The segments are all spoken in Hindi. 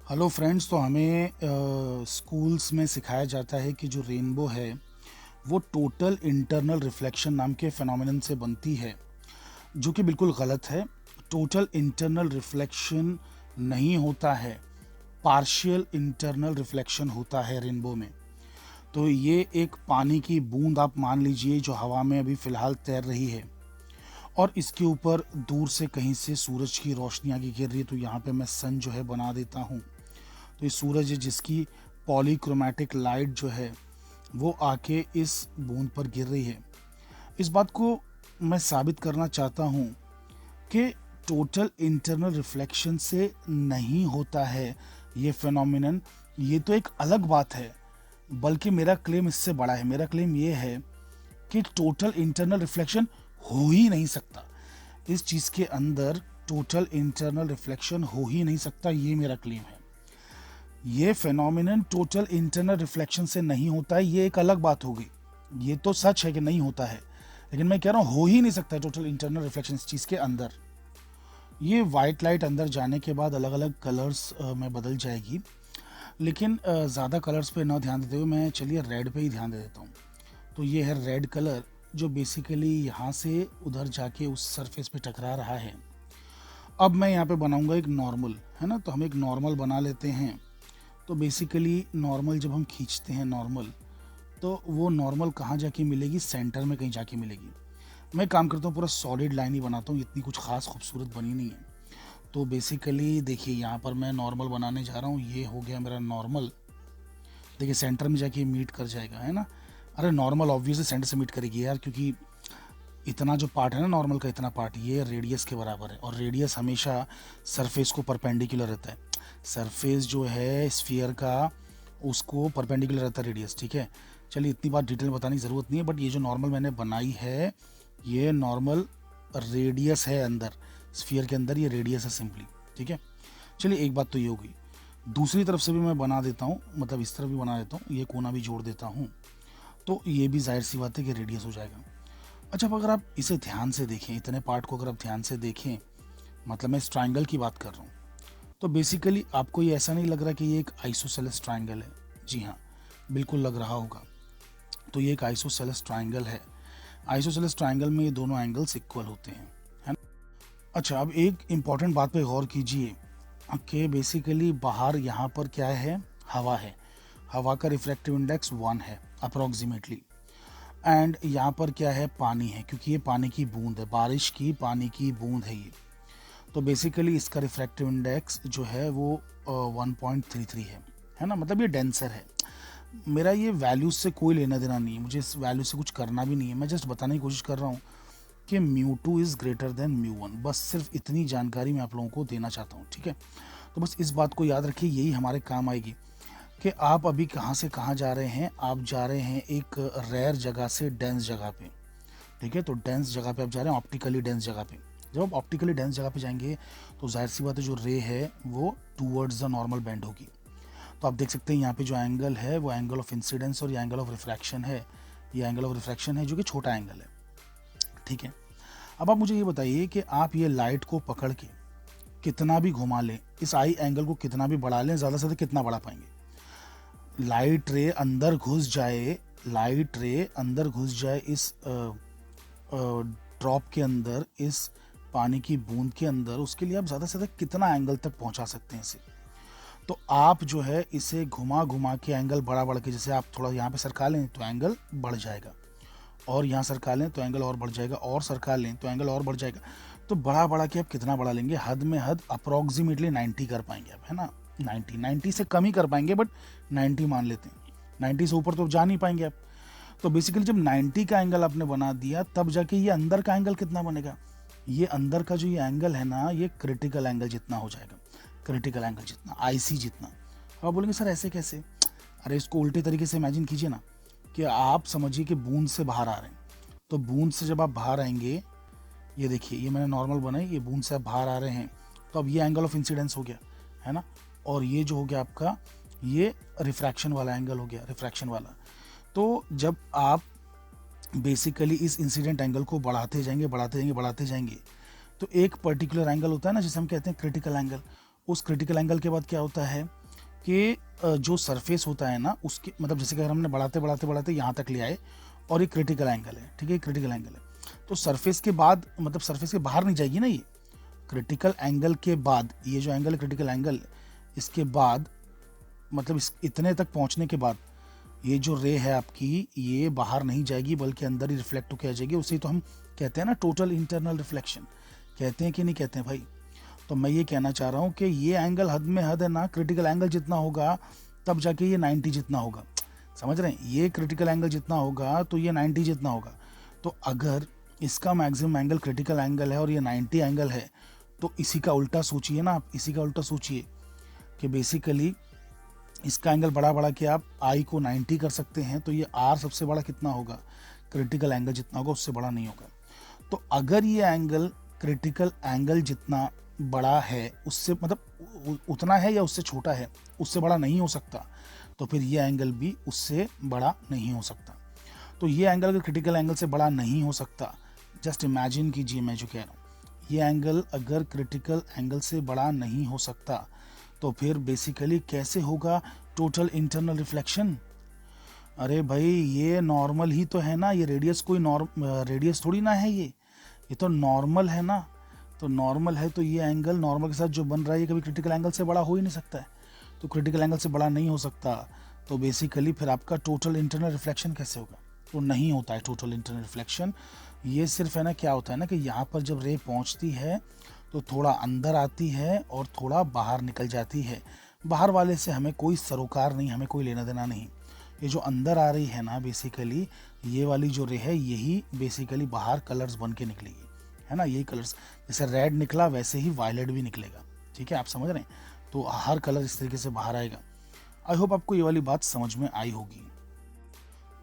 Hello friends. तो हमें स्कूल्स में सिखाया जाता है कि जो रेनबो है वो टोटल इंटरनल रिफ्लेक्शन नाम के फिनोमेनन से बनती है, जो कि बिल्कुल गलत है। टोटल इंटरनल रिफ्लेक्शन नहीं होता है, पार्शियल इंटरनल रिफ्लेक्शन होता है रेनबो में। तो ये एक पानी की बूंद आप मान लीजिए जो हवा में अभी फ़िलहाल तैर रही है, और इसके ऊपर दूर से कहीं से सूरज की रोशनी आगे गिर रही है। तो यहाँ पे मैं सन जो है बना देता हूँ। तो ये सूरज है जिसकी पॉलीक्रोमैटिक लाइट जो है वो आके इस बूंद पर गिर रही है। इस बात को मैं साबित करना चाहता हूँ कि टोटल इंटरनल रिफ्लेक्शन से नहीं होता है ये फिनोमिनन। ये तो एक अलग बात है, बल्कि मेरा क्लेम इससे बड़ा है। मेरा क्लेम ये है कि टोटल इंटरनल रिफ्लेक्शन हो ही नहीं सकता। इस चीज़ के अंदर टोटल इंटरनल रिफ्लेक्शन हो ही नहीं सकता, ये मेरा क्लेम है। ये फेनोमिनन टोटल इंटरनल रिफ्लेक्शन से नहीं होता है, ये एक अलग बात होगी। ये तो सच है कि नहीं होता है, लेकिन मैं कह रहा हूँ हो ही नहीं सकता टोटल इंटरनल रिफ्लेक्शन इस चीज़ के अंदर। ये वाइट लाइट अंदर जाने के बाद अलग अलग कलर्स में बदल जाएगी, लेकिन ज़्यादा कलर्स पे ना ध्यान देते हुए मैं चलिए रेड पे ही ध्यान दे देता हूँ। तो ये है रेड कलर, जो बेसिकली यहाँ से उधर जाके उस सरफेस पे टकरा रहा है। अब मैं यहाँ पे बनाऊंगा एक नॉर्मल, है ना। तो हम एक नॉर्मल बना लेते हैं। तो बेसिकली नॉर्मल जब हम खींचते हैं नॉर्मल, तो वो नॉर्मल कहाँ जाके मिलेगी? सेंटर में कहीं जाके मिलेगी। मैं काम करता हूँ पूरा सॉलिड लाइन ही बनाता हूँ, इतनी कुछ खास खूबसूरत बनी नहीं है। तो बेसिकली देखिए यहाँ पर मैं नॉर्मल बनाने जा रहा हूँ। ये हो गया मेरा नॉर्मल। देखिए सेंटर में जाके मीट कर जाएगा, है ना। अरे नॉर्मल ऑब्वियसली सेंटर से मीट करेगी यार, क्योंकि इतना जो पार्ट है ना नॉर्मल का, इतना पार्ट ये रेडियस के बराबर है, और रेडियस हमेशा सरफेस को परपेंडिकुलर रहता है। सरफेस जो है स्फीयर का उसको परपेंडिकुलर रहता है रेडियस, ठीक है। चलिए इतनी बात डिटेल बताने की ज़रूरत नहीं है, बट ये जो नॉर्मल मैंने बनाई है ये नॉर्मल रेडियस है अंदर, स्फीयर के अंदर ये रेडियस है सिंपली, ठीक है। चलिए एक बात तो ये होगी। दूसरी तरफ से भी मैं बना देता हूँ, मतलब इस तरफ भी बना देता हूँ, ये कोना भी जोड़ देता हूँ। तो ये भी जाहिर सी बात है कि रेडियस हो जाएगा। अच्छा, अब अगर आप इसे ध्यान से देखें, इतने पार्ट को अगर आप ध्यान से देखें, मतलब मैं इस ट्राइंगल की बात कर रहा हूँ, तो बेसिकली आपको ये ऐसा नहीं लग रहा कि ये एक आइसोसेलेस ट्राइंगल है? जी हाँ, बिल्कुल लग रहा होगा। तो ये एक आइसोसेलेस ट्राइंगल है। आइसोसेलेस ट्राइंगल में ये दोनों एंगल्स इक्वल होते हैं, है ना। अच्छा, अब एक इम्पॉर्टेंट बात पे गौर कीजिए कि बेसिकली बाहर यहाँ पर क्या है? हवा है। हवा का रिफ्रैक्टिव इंडेक्स 1 है अप्रॉक्सीमेटली। एंड यहाँ पर क्या है? पानी है, क्योंकि ये पानी की बूंद है, बारिश की पानी की बूंद है ये। तो बेसिकली इसका रिफ्रैक्टिव इंडेक्स जो है वो 1.33 है ना। मतलब ये डेंसर है। मेरा ये वैल्यूज से कोई लेना देना नहीं है, मुझे इस वैल्यू से कुछ करना भी नहीं है। मैं जस्ट बताने की कोशिश कर रहा हूँ कि μ2 इज़ ग्रेटर देन μ1। बस सिर्फ इतनी जानकारी मैं आप लोगों को देना चाहता हूँ, ठीक है। तो बस इस बात को याद रखिए, यही हमारे काम आएगी कि आप अभी कहाँ से कहाँ जा रहे हैं। आप जा रहे हैं एक रेयर जगह से डेंस जगह पे, ठीक है। तो डेंस जगह पे आप जा रहे हैं, ऑप्टिकली डेंस जगह पे। जब आप ऑप्टिकली डेंस जगह पे जाएंगे तो जाहिर सी बात है जो रे है वो टूवर्ड्स द नॉर्मल बेंड होगी। तो आप देख सकते हैं यहाँ पे जो एंगल है वो एंगल ऑफ इंसिडेंस और ये एंगल ऑफ रिफ्रैक्शन है। ये एंगल ऑफ रिफ्रैक्शन है जो कि छोटा एंगल है, ठीक है। अब आप मुझे ये बताइए कि आप ये लाइट को पकड़ के कितना भी घुमा लें, इस आई एंगल को कितना भी बढ़ा लें, ज़्यादा से ज़्यादा कितना बढ़ा पाएंगे? लाइट रे अंदर घुस जाए, लाइट रे अंदर घुस जाए इस ड्रॉप के अंदर, इस पानी की बूंद के अंदर, उसके लिए आप ज़्यादा से ज़्यादा कितना एंगल तक पहुंचा सकते हैं इसे? तो आप जो है इसे घुमा घुमा के एंगल बढ़ा बढ़ के, जैसे आप थोड़ा यहाँ पे सरका लें तो एंगल बढ़ जाएगा, और यहाँ सरका लें तो एंगल और बढ़ जाएगा, और सरका लें तो एंगल और बढ़ जाएगा। तो बढ़ा बढ़ा के आप कितना बढ़ा लेंगे? हद में हद अप्रॉक्सीमेटली 90 कर पाएंगे आप, है ना। 90 से कम ही कर पाएंगे, बट 90 मान लेते हैं। 90 से ऊपर तो जा नहीं पाएंगे आप। तो बेसिकली जब 90 का एंगल आपने बना दिया, तब जाके ये अंदर का एंगल कितना बनेगा? ये अंदर का जो ये एंगल है ना, ये क्रिटिकल एंगल जितना हो जाएगा। क्रिटिकल एंगल जितना, आईसी जितना। आप बोलेंगे सर ऐसे कैसे? अरे इसको उल्टे तरीके से इमेजिन कीजिए ना, कि आप समझिए कि बूंद से बाहर आ रहे हैं। तो बूंद से जब आप बाहर आएंगे, ये देखिए ये मैंने नॉर्मल बनाई, ये बूंद से आप बाहर आ रहे हैं, तो अब ये एंगल ऑफ इंसिडेंस हो गया, है ना। और ये जो हो गया आपका, ये रिफ्रैक्शन वाला एंगल हो गया, रिफ्रैक्शन वाला। तो जब आप बेसिकली इस इंसिडेंट एंगल को बढ़ाते जाएंगे बढ़ाते जाएंगे बढ़ाते जाएंगे, तो एक पर्टिकुलर एंगल होता है ना जिसे हम कहते हैं क्रिटिकल एंगल। उस क्रिटिकल एंगल के बाद क्या होता है? कि जो सरफेस होता है ना उसके मतलब जैसे कि अगर हमने बढ़ाते बढ़ाते बढ़ाते यहाँ तक ले आए और ये क्रिटिकल एंगल है, ठीक है, क्रिटिकल एंगल है, तो सरफेस के बाद मतलब सरफेस के बाहर नहीं जाएगी ना ये। क्रिटिकल एंगल के बाद ये जो एंगल है क्रिटिकल एंगल, इसके बाद मतलब इस इतने तक पहुंचने के बाद ये जो रे है आपकी ये बाहर नहीं जाएगी बल्कि अंदर ही रिफ्लेक्ट होकर आ जाएगी। उसे तो हम कहते हैं ना टोटल इंटरनल रिफ्लेक्शन, कहते हैं कि नहीं कहते हैं भाई। तो मैं ये कहना चाह रहा हूँ कि ये एंगल हद में हद है ना, क्रिटिकल एंगल जितना होगा तब जाके ये 90 जितना होगा, समझ रहे हैं। ये क्रिटिकल एंगल जितना होगा तो ये 90 जितना होगा। तो अगर इसका मैक्सिमम एंगल क्रिटिकल एंगल है और ये 90 एंगल है, तो इसी का उल्टा सोचिए ना आप, इसी का उल्टा सोचिए कि बेसिकली इसका एंगल बढ़ा बढ़ा के आप आई को 90 कर सकते हैं, तो ये आर सबसे बड़ा कितना होगा, क्रिटिकल एंगल जितना होगा उससे बड़ा नहीं होगा। तो अगर ये एंगल क्रिटिकल एंगल जितना बड़ा है उससे मतलब उतना है या उससे छोटा है, उससे बड़ा नहीं हो सकता, तो फिर ये एंगल भी उससे बड़ा नहीं हो सकता। तो ये एंगल अगर क्रिटिकल एंगल से बड़ा नहीं हो सकता, जस्ट इमेजिन कीजिए मैं जो कह रहा हूँ, ये एंगल अगर क्रिटिकल एंगल से बड़ा नहीं हो सकता तो फिर बेसिकली कैसे होगा टोटल इंटरनल रिफ्लेक्शन। अरे भाई ये नॉर्मल ही तो है ना, ये रेडियस कोई रेडियस थोड़ी ना है, ये तो नॉर्मल है ना। तो नॉर्मल है तो ये एंगल नॉर्मल के साथ जो बन रहा है ये कभी क्रिटिकल एंगल से बड़ा हो ही नहीं सकता है। तो क्रिटिकल एंगल से बड़ा नहीं हो सकता, तो बेसिकली फिर आपका टोटल इंटरनल रिफ्लेक्शन कैसे होगा, तो नहीं होता है टोटल इंटरनल रिफ्लेक्शन। ये सिर्फ है ना क्या होता है ना कि यहाँ पर जब रे पहुँचती है तो थोड़ा अंदर आती है और थोड़ा बाहर निकल जाती है। बाहर वाले से हमें कोई सरोकार नहीं, हमें कोई लेना देना नहीं। ये जो अंदर आ रही है ना बेसिकली ये वाली जो रे है यही बेसिकली बाहर कलर्स बन के निकलेगी, है ना। यही कलर्स जैसे रेड निकला वैसे ही वायलेट भी निकलेगा, ठीक है, आप समझ रहे हैं। तो हर कलर इस तरीके से बाहर आएगा। आई होप आपको ये वाली बात समझ में आई होगी।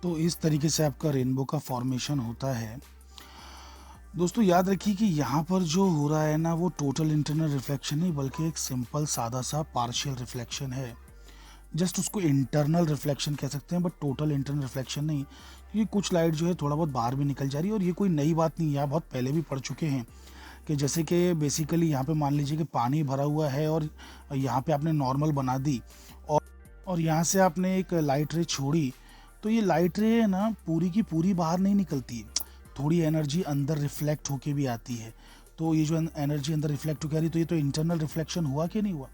तो इस तरीके से आपका रेनबो का फॉर्मेशन होता है। दोस्तों याद रखिए कि यहाँ पर जो हो रहा है ना वो टोटल इंटरनल रिफ्लेक्शन नहीं बल्कि एक सिंपल सादा सा पार्शियल रिफ्लेक्शन है। जस्ट उसको इंटरनल रिफ्लेक्शन कह सकते हैं बट टोटल इंटरनल रिफ्लेक्शन नहीं, क्योंकि कुछ लाइट जो है थोड़ा बहुत बाहर भी निकल जा रही है। और ये कोई नई बात नहीं है, आप बहुत पहले भी पढ़ चुके हैं कि जैसे कि बेसिकली यहाँ पे मान लीजिए कि पानी भरा हुआ है और यहाँ पे आपने नॉर्मल बना दी और यहाँ से आपने एक लाइट रे छोड़ी, तो ये लाइट रे है ना पूरी की पूरी बाहर नहीं निकलती, थोड़ी एनर्जी अंदर रिफ्लेक्ट होके भी आती है। तो ये जो एनर्जी अंदर रिफ्लेक्ट होकर आ रही है तो ये तो इंटरनल रिफ्लेक्शन हुआ कि नहीं हुआ।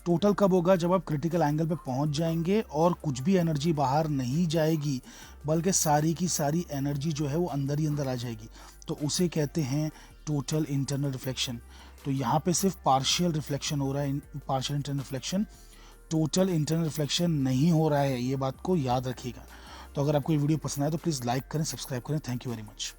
टोटल कब होगा, जब आप क्रिटिकल एंगल पे पहुंच जाएंगे और कुछ भी एनर्जी बाहर नहीं जाएगी बल्कि सारी की सारी एनर्जी जो है वो अंदर ही अंदर आ जाएगी, तो उसे कहते हैं टोटल इंटरनल रिफ्लेक्शन। तो यहाँ पे सिर्फ पार्शियल रिफ्लेक्शन हो रहा है, partial internal reflection, total internal reflection नहीं हो रहा है, ये बात को याद रखिएगा। तो अगर आपको ये वीडियो पसंद आए तो प्लीज़ लाइक करें, सब्सक्राइब करें। Thank you very much.